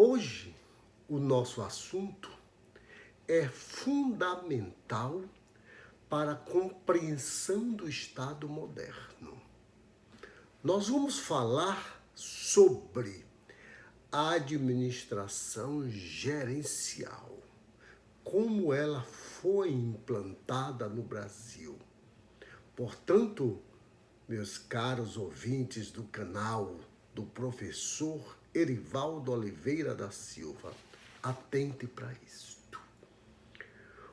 Hoje, o nosso assunto é fundamental para a compreensão do Estado moderno. Nós vamos falar sobre a administração gerencial, como ela foi implantada no Brasil. Portanto, meus caros ouvintes do canal do professor Erivaldo Oliveira da Silva, atente para isto.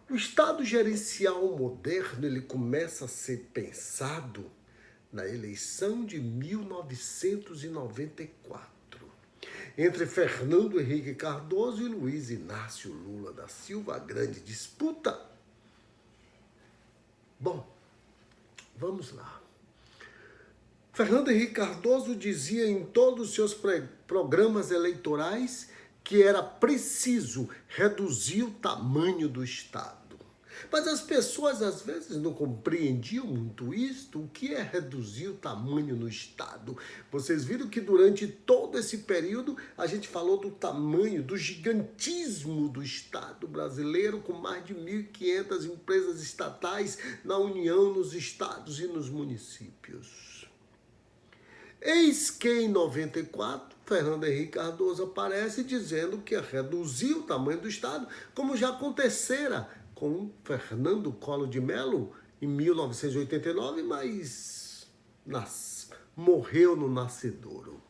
O Estado gerencial moderno ele começa a ser pensado na eleição de 1994, entre Fernando Henrique Cardoso e Luiz Inácio Lula da Silva, a grande disputa. Bom, vamos lá. Fernando Henrique Cardoso dizia em todos os seus programas eleitorais que era preciso reduzir o tamanho do Estado. Mas as pessoas às vezes não compreendiam muito isto. O que é reduzir o tamanho no Estado? Vocês viram que durante todo esse período a gente falou do tamanho, do gigantismo do Estado brasileiro, com mais de 1.500 empresas estatais na União, nos estados e nos municípios. Eis que em 94, Fernando Henrique Cardoso aparece dizendo que ia reduzir o tamanho do Estado, como já acontecera com Fernando Collor de Mello em 1989, mas morreu no nascedouro.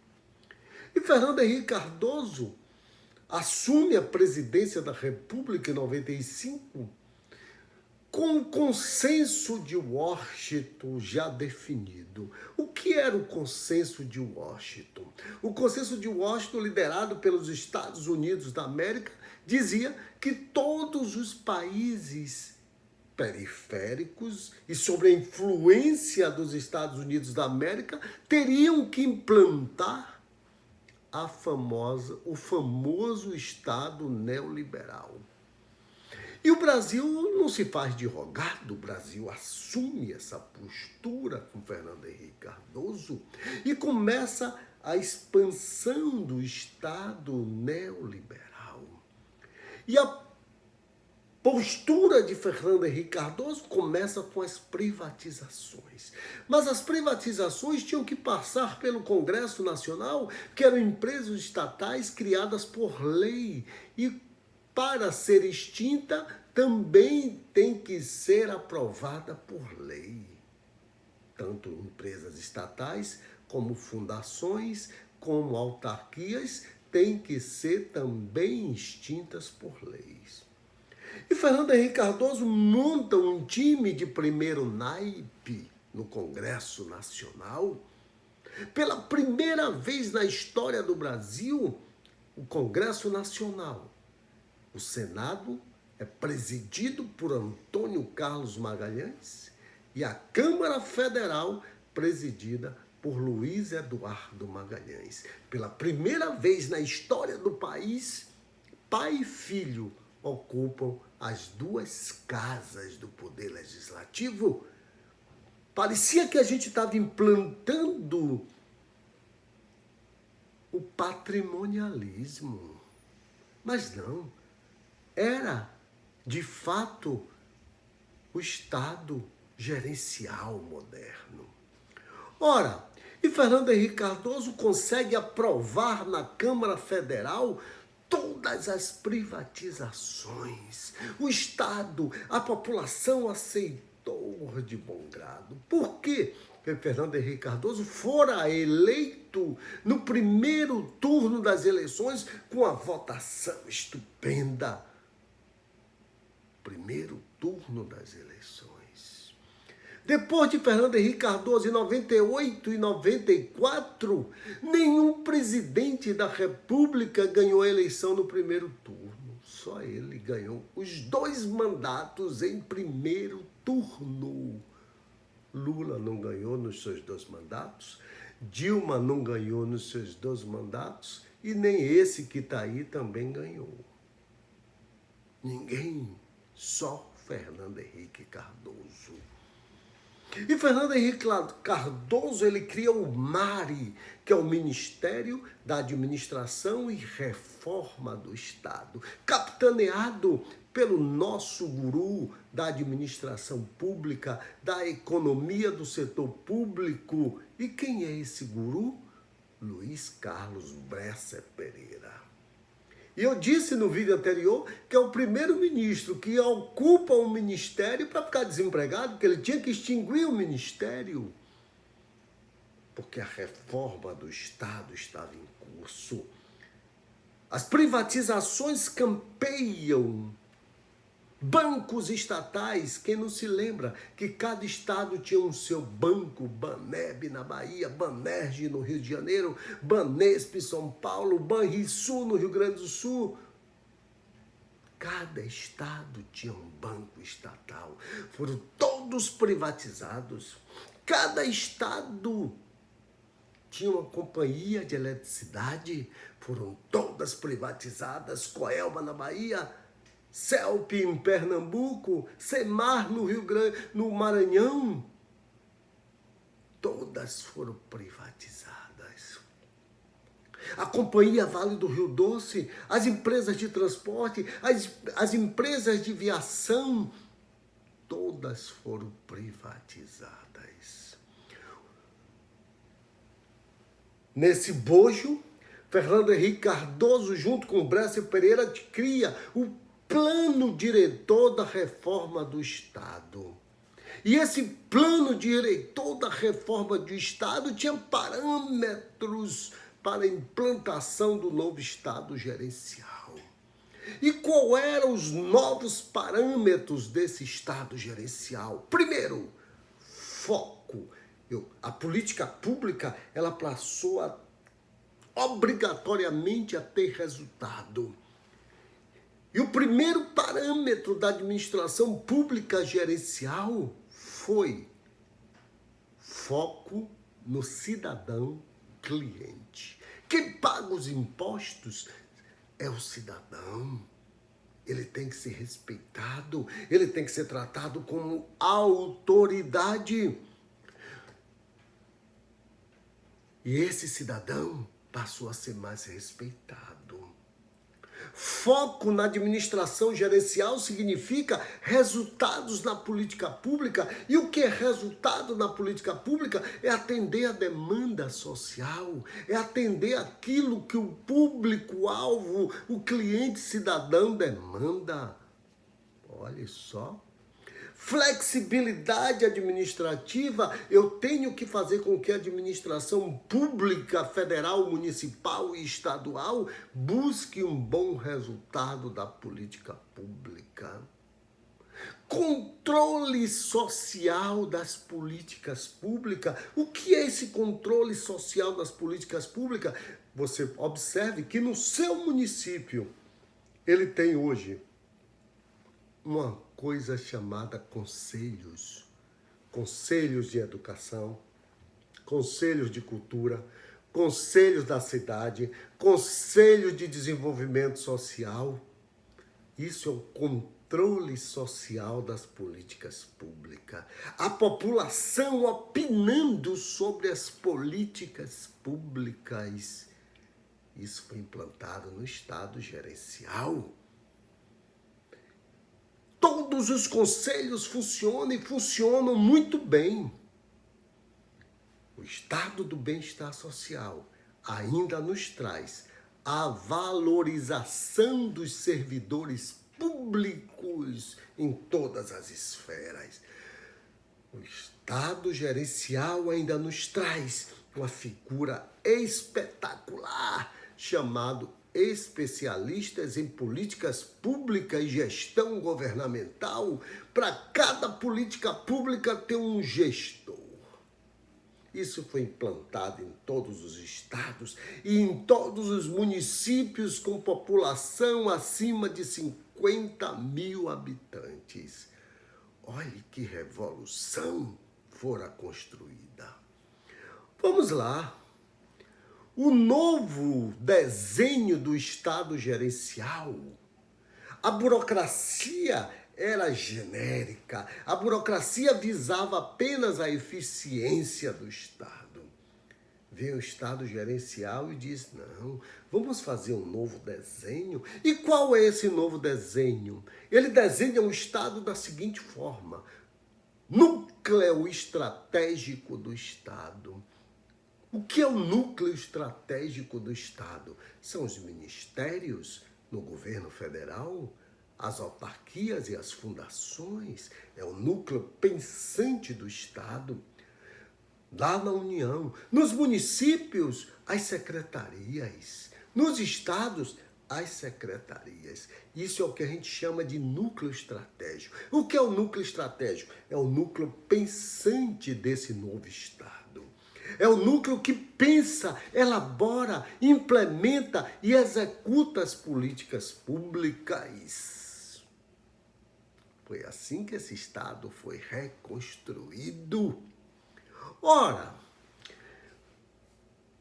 E Fernando Henrique Cardoso assume a presidência da República em 95, com o consenso de Washington já definido. O que era o consenso de Washington? O consenso de Washington, liderado pelos Estados Unidos da América, dizia que todos os países periféricos e sob a influência dos Estados Unidos da América teriam que implantar o famoso Estado neoliberal. E o Brasil não se faz de rogado, o Brasil assume essa postura com Fernando Henrique Cardoso e começa a expansão do Estado neoliberal. E a postura de Fernando Henrique Cardoso começa com as privatizações. Mas as privatizações tinham que passar pelo Congresso Nacional, que eram empresas estatais criadas por lei, e para ser extinta, também tem que ser aprovada por lei. Tanto empresas estatais, como fundações, como autarquias, têm que ser também extintas por leis. E Fernando Henrique Cardoso monta um time de primeiro naipe no Congresso Nacional. Pela primeira vez na história do Brasil, o Congresso Nacional, o Senado é presidido por Antônio Carlos Magalhães e a Câmara Federal presidida por Luiz Eduardo Magalhães. Pela primeira vez na história do país, pai e filho ocupam as duas casas do Poder Legislativo. Parecia que a gente estava implantando o patrimonialismo, mas não. Era, de fato, o Estado gerencial moderno. Ora, e Fernando Henrique Cardoso consegue aprovar na Câmara Federal todas as privatizações. O Estado, a população aceitou de bom grado. Por quê? Porque Fernando Henrique Cardoso fora eleito no primeiro turno das eleições com a votação estupenda. Primeiro turno das eleições. Depois de Fernando Henrique Cardoso, em 98 e 94, nenhum presidente da República ganhou a eleição no primeiro turno. Só ele ganhou os 2 mandatos em primeiro turno. Lula não ganhou nos seus 2 mandatos, Dilma não ganhou nos seus 2 mandatos e nem esse que está aí também ganhou. Ninguém. Só Fernando Henrique Cardoso. E Fernando Henrique Cardoso, ele cria o MARE, que é o Ministério da Administração e Reforma do Estado, capitaneado pelo nosso guru da administração pública, da economia do setor público. E quem é esse guru? Luiz Carlos Bresser Pereira. E eu disse no vídeo anterior que é o primeiro-ministro que ocupa um ministério para ficar desempregado, porque ele tinha que extinguir o ministério, porque a reforma do Estado estava em curso. As privatizações campeiam. Bancos estatais, quem não se lembra que cada estado tinha um seu banco, Baneb na Bahia, Banerj no Rio de Janeiro, Banesp em São Paulo, Banrisul no Rio Grande do Sul. Cada estado tinha um banco estatal, foram todos privatizados. Cada estado tinha uma companhia de eletricidade, foram todas privatizadas. Coelba na Bahia, CELP em Pernambuco, Semar no Rio Grande, no Maranhão, todas foram privatizadas. A Companhia Vale do Rio Doce, as empresas de transporte, as empresas de viação, todas foram privatizadas. Nesse bojo, Fernando Henrique Cardoso, junto com Bresser Pereira, cria o Plano Diretor da Reforma do Estado. E esse plano diretor da reforma do Estado tinha parâmetros para a implantação do novo Estado gerencial. E qual eram os novos parâmetros desse Estado gerencial? Primeiro, foco. A política pública, ela passou obrigatoriamente a ter resultado. E o primeiro parâmetro da administração pública gerencial foi foco no cidadão cliente. Quem paga os impostos é o cidadão. Ele tem que ser respeitado, ele tem que ser tratado como autoridade. E esse cidadão passou a ser mais respeitado. Foco na administração gerencial significa resultados na política pública. E o que é resultado na política pública? É atender a demanda social, é atender aquilo que o público-alvo, o cliente cidadão demanda. Olha só. Flexibilidade administrativa, eu tenho que fazer com que a administração pública, federal, municipal e estadual busque um bom resultado da política pública. Controle social das políticas públicas. O que é esse controle social das políticas públicas? Você observe que no seu município, ele tem hoje uma coisa chamada conselhos. Conselhos de educação, conselhos de cultura, conselhos da cidade, conselhos de desenvolvimento social. Isso é o controle social das políticas públicas. A população opinando sobre as políticas públicas. Isso foi implantado no Estado gerencial. Todos os conselhos funcionam e funcionam muito bem. O Estado do Bem-Estar Social ainda nos traz a valorização dos servidores públicos em todas as esferas. O Estado gerencial ainda nos traz uma figura espetacular chamado especialistas em políticas públicas e gestão governamental. Para cada política pública ter um gestor. Isso foi implantado em todos os estados e em todos os municípios com população acima de 50 mil habitantes. Olhe que revolução fora construída. Vamos lá. O novo desenho do Estado gerencial, a burocracia, era genérica. A burocracia visava apenas a eficiência do Estado. Veio o Estado gerencial e disse, não, vamos fazer um novo desenho. E qual é esse novo desenho? Ele desenha um Estado da seguinte forma: núcleo estratégico do Estado. O que é o núcleo estratégico do Estado? São os ministérios no governo federal, as autarquias e as fundações. É o núcleo pensante do Estado. Lá na União, nos municípios, as secretarias, nos estados, as secretarias. Isso é o que a gente chama de núcleo estratégico. O que é o núcleo estratégico? É o núcleo pensante desse novo Estado. É o núcleo que pensa, elabora, implementa e executa as políticas públicas. Foi assim que esse Estado foi reconstruído. Ora,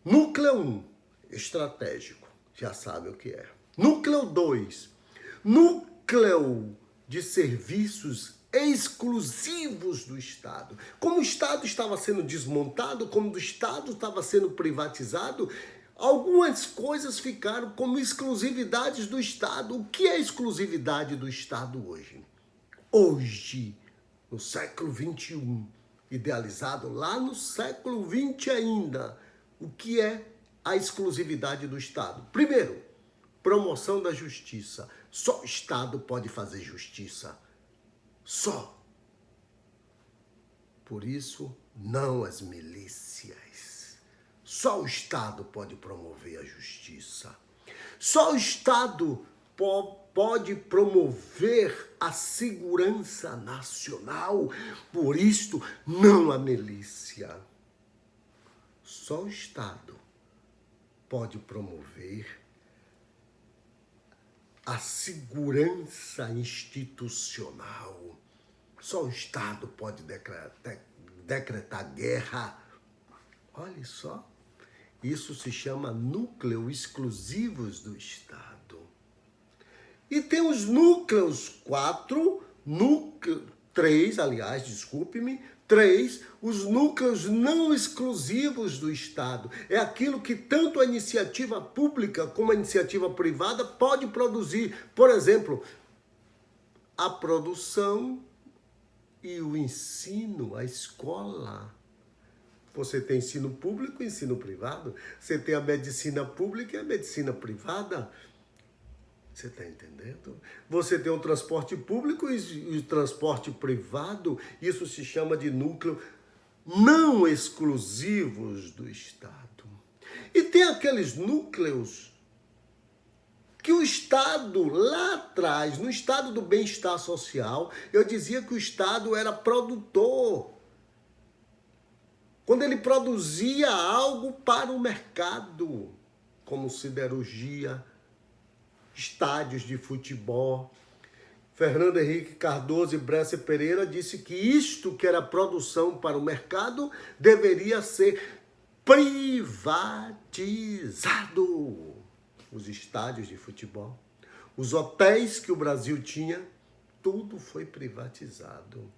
núcleo 1, estratégico, já sabe o que é. Núcleo 2, núcleo de serviços exclusivos do Estado. Como o Estado estava sendo desmontado, como o Estado estava sendo privatizado, algumas coisas ficaram como exclusividades do Estado. O que é exclusividade do Estado hoje? Hoje, no século XXI, idealizado lá no século XX ainda, o que é a exclusividade do Estado? Primeiro, promoção da justiça. Só o Estado pode fazer justiça. Só. Por isso, não as milícias. Só o Estado pode promover a justiça. Só o Estado pode promover a segurança nacional. Por isso, não a milícia. Só o Estado pode promover a segurança institucional. Só o Estado pode decretar guerra. Olha só, isso se chama núcleo exclusivos do Estado. E tem os núcleos 3, os núcleos não exclusivos do Estado. É aquilo que tanto a iniciativa pública como a iniciativa privada pode produzir. Por exemplo, a produção e o ensino, a escola. Você tem ensino público e ensino privado. Você tem a medicina pública e a medicina privada. Você está entendendo? Você tem o transporte público e o transporte privado. Isso se chama de núcleo não exclusivos do Estado. E tem aqueles núcleos que o Estado, lá atrás, no estado do bem-estar social, eu dizia que o Estado era produtor. Quando ele produzia algo para o mercado, como siderurgia, estádios de futebol. Fernando Henrique Cardoso e Bresser Pereira disse que isto que era produção para o mercado deveria ser privatizado. Os estádios de futebol, os hotéis que o Brasil tinha, tudo foi privatizado.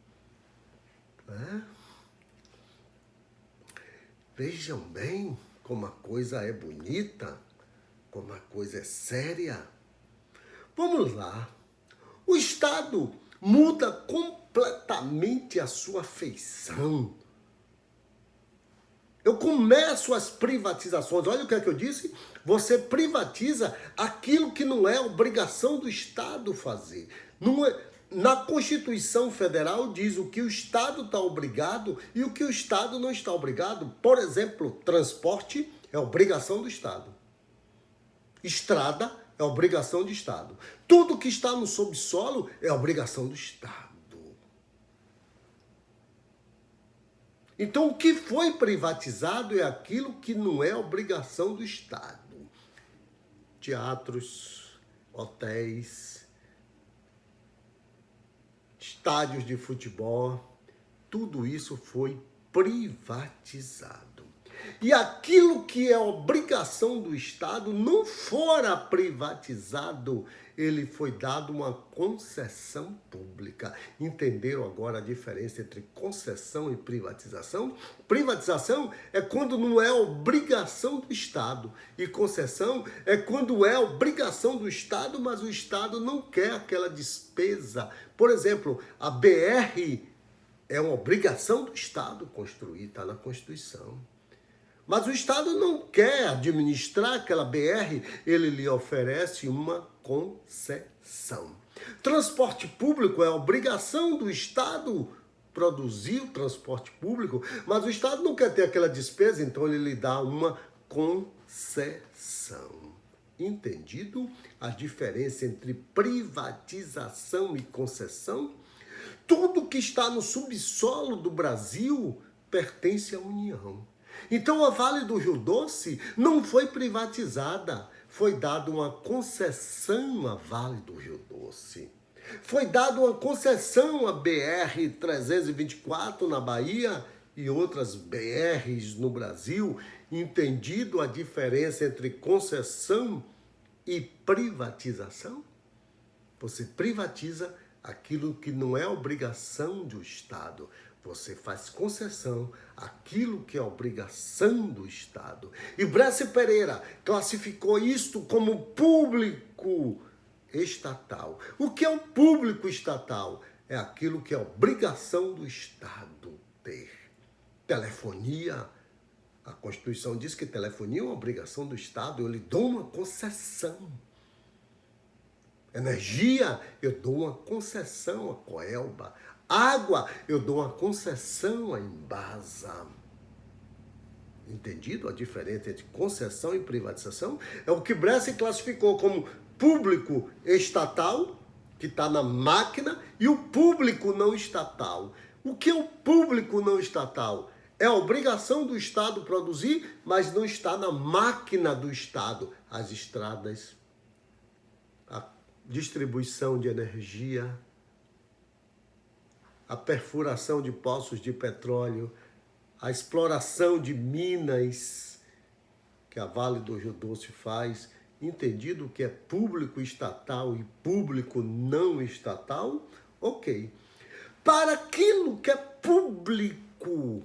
Vejam bem como a coisa é bonita, como a coisa é séria. Vamos lá. O Estado muda completamente a sua feição. Eu começo as privatizações. Olha o que é que eu disse. Você privatiza aquilo que não é obrigação do Estado fazer. Não é, na Constituição Federal diz o que o Estado está obrigado e o que o Estado não está obrigado. Por exemplo, transporte é obrigação do Estado. Estrada é obrigação do Estado. Tudo que está no subsolo é obrigação do Estado. Então, o que foi privatizado é aquilo que não é obrigação do Estado. Teatros, hotéis, estádios de futebol, tudo isso foi privatizado. e aquilo que é obrigação do Estado não fora privatizado, ele foi dado uma concessão pública. Entenderam agora a diferença entre concessão e privatização? Privatização é quando não é obrigação do Estado, e concessão é quando é obrigação do Estado, mas o Estado não quer aquela despesa. Por exemplo, a BR é uma obrigação do Estado construir, está na Constituição. Mas o Estado não quer administrar aquela BR, ele lhe oferece uma concessão. Transporte público é obrigação do Estado produzir o transporte público, mas o Estado não quer ter aquela despesa, então ele lhe dá uma concessão. Entendido a diferença entre privatização e concessão? Tudo que está no subsolo do Brasil pertence à União. Então a Vale do Rio Doce não foi privatizada, foi dada uma concessão à Vale do Rio Doce. Foi dada uma concessão à BR-324 na Bahia e outras BRs no Brasil, entendido a diferença entre concessão e privatização? Você privatiza aquilo que não é obrigação do Estado. Você faz concessão àquilo que é obrigação do Estado. E Bresser Pereira classificou isto como público estatal. O que é o público estatal? É aquilo que é obrigação do Estado ter. Telefonia. A Constituição diz que telefonia é uma obrigação do Estado. Eu lhe dou uma concessão. Energia, eu dou uma concessão à Coelba. Água, eu dou uma concessão à Embasa. Entendido a diferença entre concessão e privatização? É o que Bresser classificou como público estatal, que está na máquina, e o público não estatal. O que é o público não estatal? É a obrigação do Estado produzir, mas não está na máquina do Estado. As estradas, a distribuição de energia, a perfuração de poços de petróleo, a exploração de minas que a Vale do Rio Doce faz, entendido o que é público estatal e público não estatal? Ok. Para aquilo que é público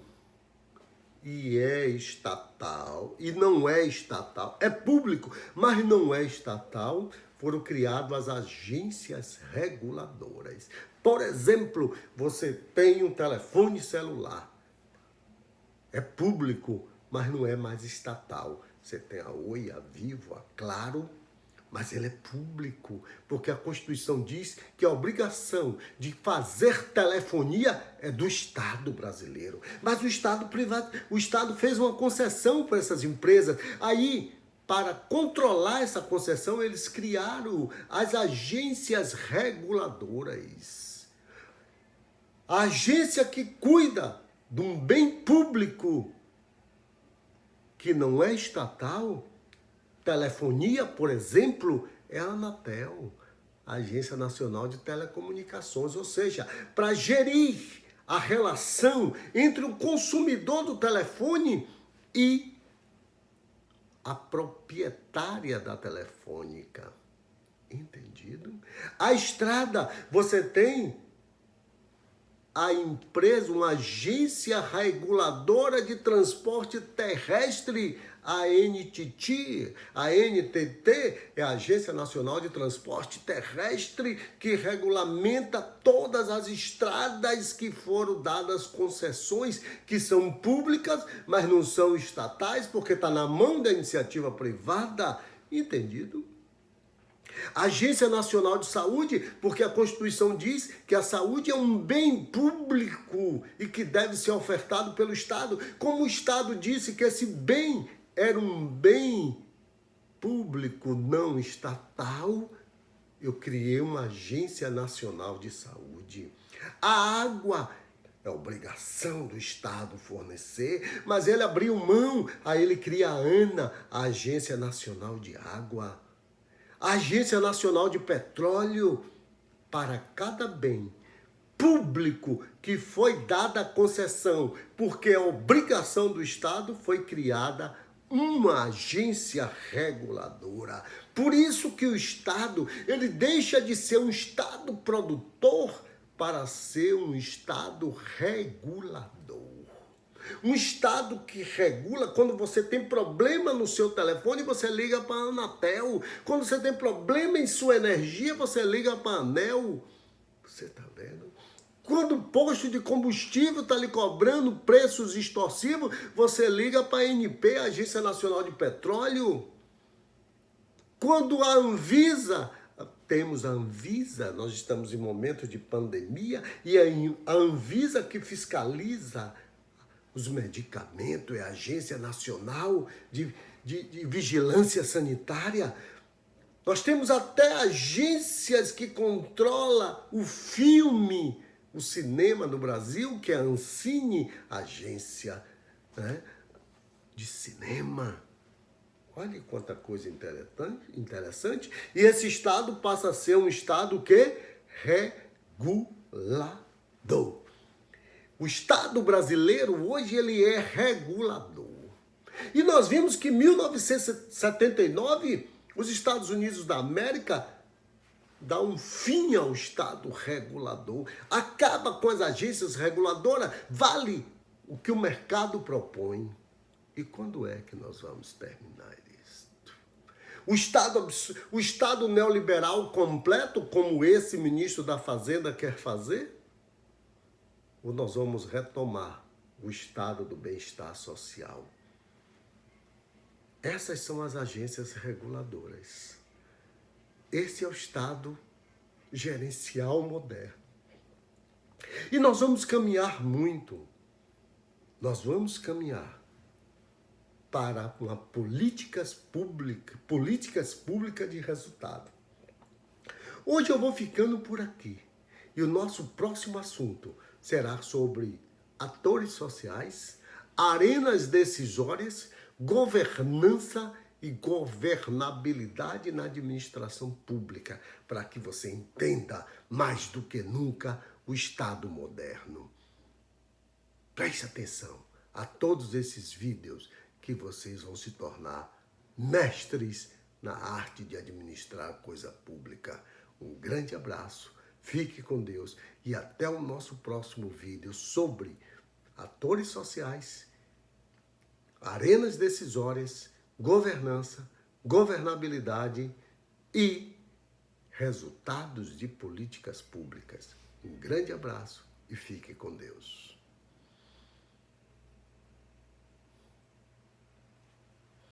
e é estatal, e não é estatal, é público, mas não é estatal, foram criadas as agências reguladoras. Por exemplo, você tem um telefone celular. É público, mas não é mais estatal. Você tem a Oi, a Vivo, a Claro, mas ele é público, porque a Constituição diz que a obrigação de fazer telefonia é do Estado brasileiro. Mas o Estado privado, o Estado fez uma concessão para essas empresas. Aí, para controlar essa concessão, eles criaram as agências reguladoras. A agência que cuida de um bem público que não é estatal, telefonia, por exemplo, é a Anatel, a Agência Nacional de Telecomunicações, ou seja, para gerir a relação entre o consumidor do telefone e a proprietária da telefônica. Entendido? A estrada, você tem a empresa, uma agência reguladora de transporte terrestre, a ANTT. A ANTT é a Agência Nacional de Transporte Terrestre que regulamenta todas as estradas que foram dadas concessões, que são públicas, mas não são estatais, porque está na mão da iniciativa privada. Entendido? Agência Nacional de Saúde, porque a Constituição diz que a saúde é um bem público e que deve ser ofertado pelo Estado. Como o Estado disse que esse bem era um bem público não estatal, eu criei uma Agência Nacional de Saúde. A água é obrigação do Estado fornecer, mas ele abriu mão, aí ele cria a ANA, a Agência Nacional de Água. A Agência Nacional de Petróleo, para cada bem público que foi dada a concessão, porque a obrigação do Estado foi criada uma agência reguladora. Por isso que o Estado, ele deixa de ser um Estado produtor para ser um Estado regulador. Um Estado que regula. Quando você tem problema no seu telefone, você liga para a Anatel. Quando você tem problema em sua energia, você liga para a ANEEL. Você está vendo? Quando o posto de combustível está lhe cobrando preços extorsivos, você liga para a ANP, Agência Nacional de Petróleo. Quando a Anvisa, temos a Anvisa, nós estamos em momento de pandemia, e a Anvisa que fiscaliza os medicamentos, é a Agência Nacional de Vigilância Sanitária. Nós temos até agências que controlam o filme, o cinema no Brasil, que é a Ancine, agência, né, de cinema. Olha quanta coisa interessante. E esse Estado passa a ser um Estado que regulador. O Estado brasileiro hoje ele é regulador. E nós vimos que em 1979 os Estados Unidos da América dá um fim ao Estado regulador, acaba com as agências reguladoras, vale o que o mercado propõe. E quando é que nós vamos terminar isso? O Estado neoliberal completo, como esse ministro da Fazenda quer fazer? Ou nós vamos retomar o estado do bem-estar social? Essas são as agências reguladoras. Esse é o Estado gerencial moderno. E nós vamos caminhar muito. Nós vamos caminhar para uma políticas públicas de resultado. Hoje eu vou ficando por aqui. E o nosso próximo assunto será sobre atores sociais, arenas decisórias, governança e governabilidade na administração pública, para que você entenda mais do que nunca o Estado moderno. Preste atenção a todos esses vídeos que vocês vão se tornar mestres na arte de administrar a coisa pública. Um grande abraço, fique com Deus e até o nosso próximo vídeo sobre atores sociais, arenas decisórias, governança, governabilidade e resultados de políticas públicas. Um grande abraço e fique com Deus.